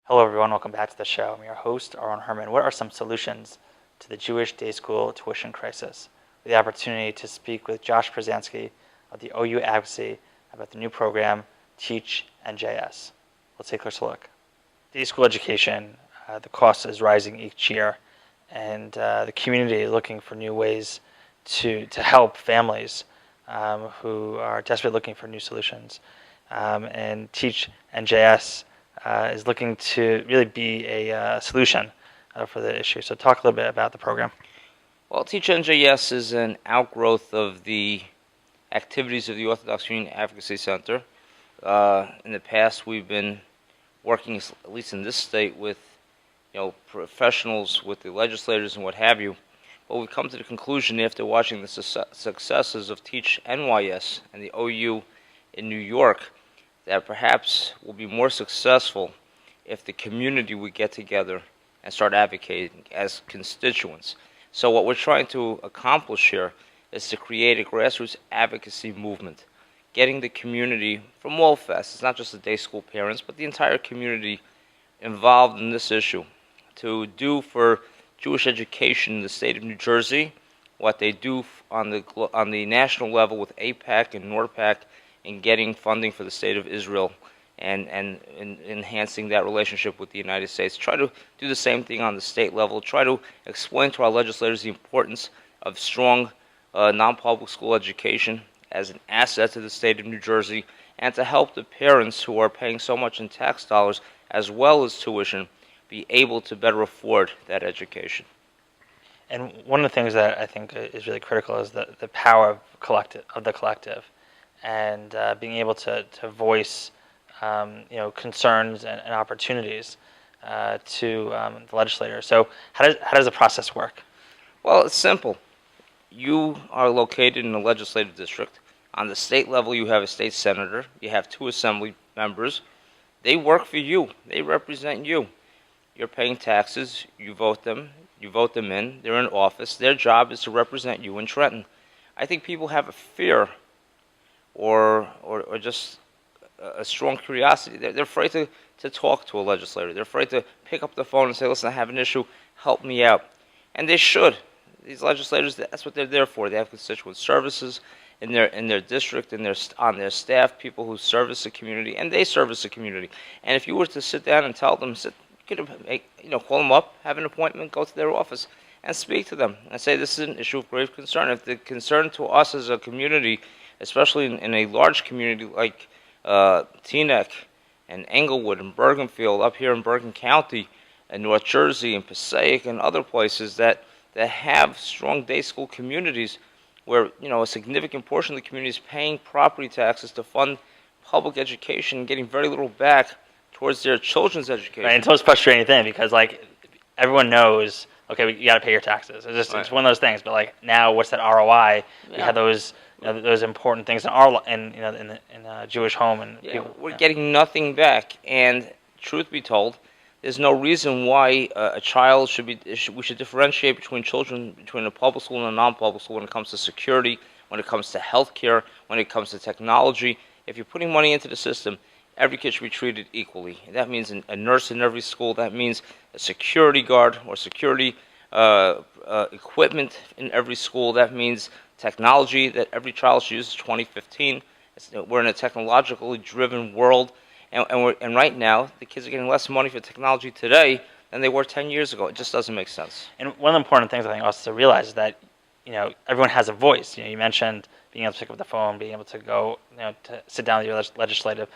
Hello everyone, welcome back to the show. I'm your host, Aaron Herman. What are some solutions to the Jewish day school tuition crisis? We have the opportunity to speak with Josh Pruzansky of the OU Advocacy about the new program, Teach NJS. Let's take a closer look. Day school education, the cost is rising each year, and the community is looking for new ways to help families who are desperately looking for new solutions. And Teach NJS is looking to really be a solution for the issue. So talk a little bit about the program. Well, Teach NJS is an outgrowth of the activities of the Orthodox Union Advocacy Center. In the past, we've been working, at least in this state, with professionals, with the legislators and what have you. But we've come to the conclusion after watching the successes of Teach NYS and the OU in New York that perhaps will be more successful if the community would get together and start advocating as constituents. So what we're trying to accomplish here is to create a grassroots advocacy movement, getting the community from all facets, it's not just the day school parents, but the entire community involved in this issue, to do for Jewish education in the state of New Jersey what they do on the national level with AIPAC and NORPAC, in getting funding for the state of Israel and enhancing that relationship with the United States. Try to do the same thing on the state level. Try to explain to our legislators the importance of strong non-public school education as an asset to the state of New Jersey, and to help the parents who are paying so much in tax dollars as well as tuition be able to better afford that education. And one of the things that I think is really critical is the power of the collective. And being able to voice concerns and opportunities to the legislator. So how does the process work? Well, it's simple. You are located in a legislative district. On the state level, you have a state senator. You have 2 assembly members. They work for you. They represent you. You're paying taxes. You vote them. You vote them in. They're in office. Their job is to represent you in Trenton. I think people have a fear or just a strong curiosity. They're afraid to talk to a legislator. They're afraid to pick up the phone and say, listen, I have an issue, help me out. And they should. These legislators, that's what they're there for. They have constituent services in their district, on their staff, people who service the community, and they service the community. And if you were to sit down and tell them, call them up, have an appointment, go to their office, and speak to them, and say this is an issue of grave concern. If the concern to us as a community, especially in a large community like Teaneck and Englewood and Bergenfield, up here in Bergen County and North Jersey and Passaic and other places that have strong day school communities where a significant portion of the community is paying property taxes to fund public education and getting very little back towards their children's education. Right, and it's the most frustrating thing because everyone knows, okay, you got to pay your taxes. It's just It's one of those things. But now, what's that ROI? We have those important things in a Jewish home, and we're getting nothing back. And truth be told, there's no reason why a child we should differentiate between children between a public school and a non-public school when it comes to security, when it comes to healthcare, when it comes to technology. If you're putting money into the system, every kid should be treated equally. That means a nurse in every school. That means a security guard or security equipment in every school. That means technology that every child should use. 2015. We're in a technologically driven world, and right now the kids are getting less money for technology today than they were 10 years ago. It just doesn't make sense. And one of the important things I think also to realize is that everyone has a voice. You mentioned being able to pick up the phone, being able to go to sit down with your legislative.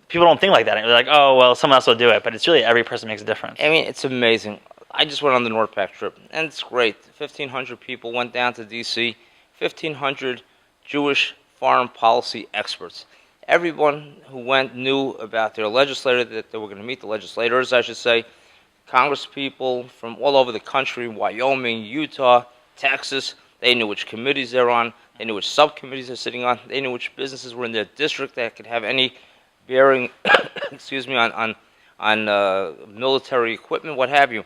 People don't think like that. They're like, oh well, someone else will do it, but it's really every person makes a difference. I mean, it's amazing. I just went on the NORPAC trip, and it's great. 1,500 people went down to D.C., 1,500 Jewish foreign policy experts. Everyone who went knew about their legislator, that they were going to meet the legislators, I should say, Congress people from all over the country, Wyoming, Utah, Texas. They knew which committees they're on. They knew which subcommittees they're sitting on. They knew which businesses were in their district that could have any bearing on military equipment, what have you.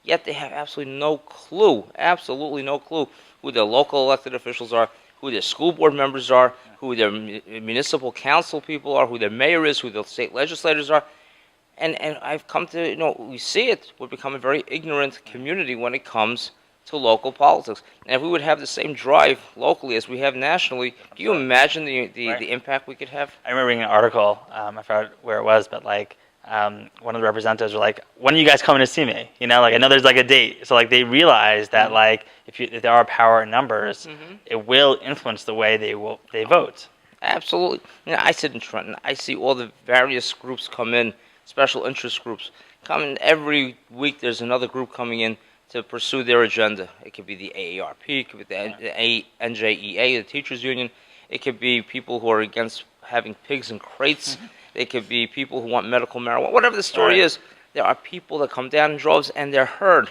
Yet they have absolutely no clue who their local elected officials are, who their school board members are, who their municipal council people are, who their mayor is, who their state legislators are. And I've come to, we see it. We're becoming a very ignorant community when it comes to local politics. And if we would have the same drive locally as we have nationally, do you imagine the impact we could have? I remember reading an article, I forgot where it was, but like one of the representatives were like, "When are you guys coming to see me?" Like I know there's like a date, so like they realize that like if there are power in numbers, it will influence the way they vote. Absolutely. I sit in Trenton. I see all the various groups come in, special interest groups come in every week. There's another group coming in to pursue their agenda. It could be the AARP, it could be the NJEA, the teachers union. It could be people who are against having pigs in crates. It could be people who want medical marijuana. Whatever the story is, there are people that come down in droves and they're heard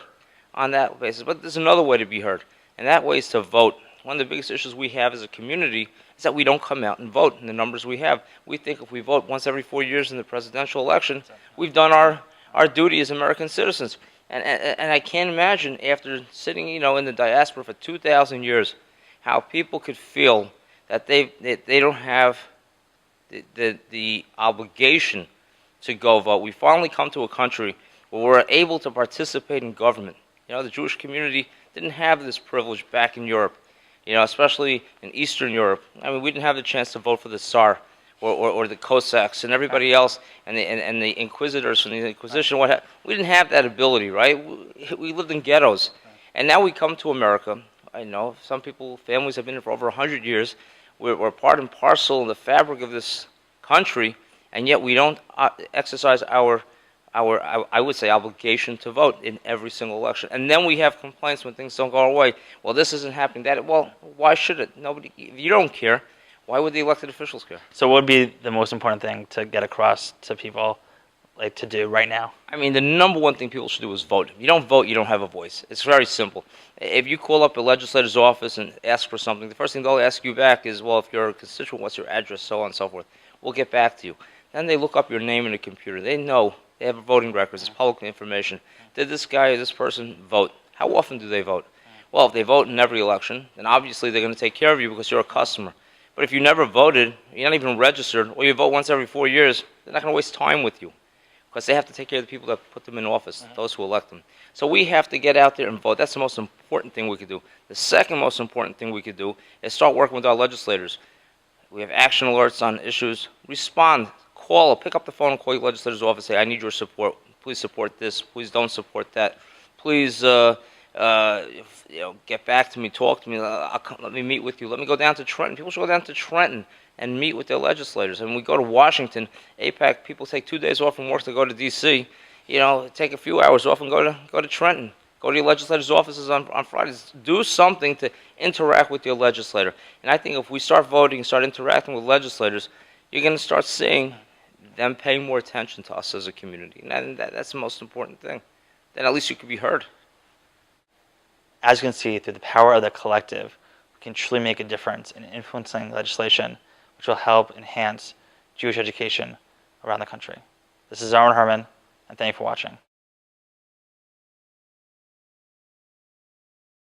on that basis. But there's another way to be heard, and that way is to vote. One of the biggest issues we have as a community is that we don't come out and vote in the numbers we have. We think if we vote once every 4 years in the presidential election, we've done our duty as American citizens. And I can't imagine, after sitting, in the diaspora for 2,000 years, how people could feel that they don't have the obligation to go vote. We finally come to a country where we're able to participate in government. The Jewish community didn't have this privilege back in Europe, especially in Eastern Europe. I mean, we didn't have the chance to vote for the Tsar or the Cossacks and everybody else, and the inquisitors from the Inquisition. We didn't have that ability, right? We lived in ghettos, and now we come to America. I know some families have been here for over 100 years. We're part and parcel in the fabric of this country, and yet we don't exercise our I would say obligation to vote in every single election. And then we have complaints when things don't go our way. Well, this isn't happening. Well, why should it? Nobody. If you don't care, why would the elected officials care? So what would be the most important thing to get across to people, like to do right now? I mean, the number one thing people should do is vote. If you don't vote, you don't have a voice. It's very simple. If you call up a legislator's office and ask for something, the first thing they'll ask you back is, well, if you're a constituent, what's your address, so on and so forth. We'll get back to you. Then they look up your name in the computer. They know. They have voting records. It's public information. Did this guy or this person vote? How often do they vote? Well, if they vote in every election, then obviously they're going to take care of you because you're a customer. But if you never voted, you're not even registered, or you vote once every 4 years, they're not going to waste time with you because they have to take care of the people that put them in office, those who elect them. So we have to get out there and vote. That's the most important thing we could do. The second most important thing we could do is start working with our legislators. We have action alerts on issues. Respond. Call, pick up the phone and call your legislator's office. Say, I need your support. Please support this. Please don't support that. Please, get back to me. Talk to me. Let me meet with you. Let me go down to Trenton. People should go down to Trenton and meet with their legislators. And when we go to Washington, APAC, people take 2 days off from work to go to D.C. Take a few hours off and go to Trenton. Go to your legislators' offices on Fridays. Do something to interact with your legislator. And I think if we start voting, start interacting with legislators, you're going to start seeing them paying more attention to us as a community. And that's the most important thing. Then at least you could be heard. As you can see, through the power of the collective, we can truly make a difference in influencing legislation, which will help enhance Jewish education around the country. This is Aaron Herman, and thank you for watching.